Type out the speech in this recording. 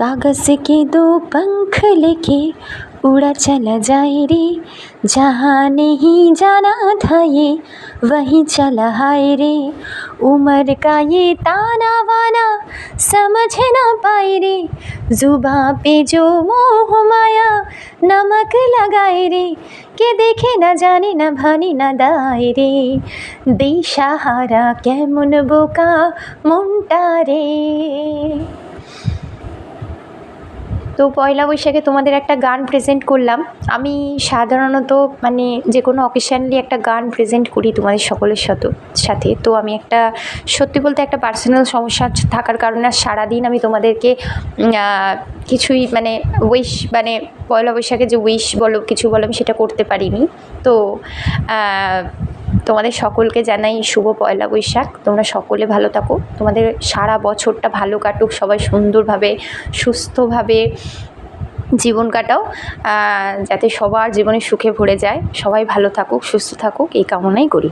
कागज़ के दो पंख लेके उड़ा चला जाए रे, जहाँ नहीं जाना था ये वहीं चला हाय रे। उम्र का ये ताना वाना समझ ना पाए रे, जुबां पे जो मोह माया नमक लगाए रे, के देखे ना जाने ना भाने ना दाए रे, দিশাহারা কেমন বোকা মনটা রে। তো পয়লা বৈশাখে তোমাদের একটা গান প্রেজেন্ট করলাম। আমি সাধারণত মানে যে কোনো অকেশানলি একটা গান প্রেজেন্ট করি তোমাদের সকলের সাথে। তো আমি একটা সত্যি বলতে একটা পার্সোনাল সমস্যা থাকার কারণে সারাদিন আমি তোমাদেরকে কিছুই মানে উইশ মানে পয়লা বৈশাখে যে উইশ বলো কিছু বলো আমি সেটা করতে পারিনি। তো তোমাদের সকলকে জানাই শুভ পয়লা বৈশাখ। তোমরা সকলে ভালো থাকো, তোমাদের সারা বছরটা ভালো কাটুক, সবাই সুন্দরভাবে সুস্থভাবে জীবন কাটাও, যাতে সবার জীবনে সুখে ভরে যায়। সবাই ভালো থাকুক, সুস্থ থাকুক, এই কামনাই করি।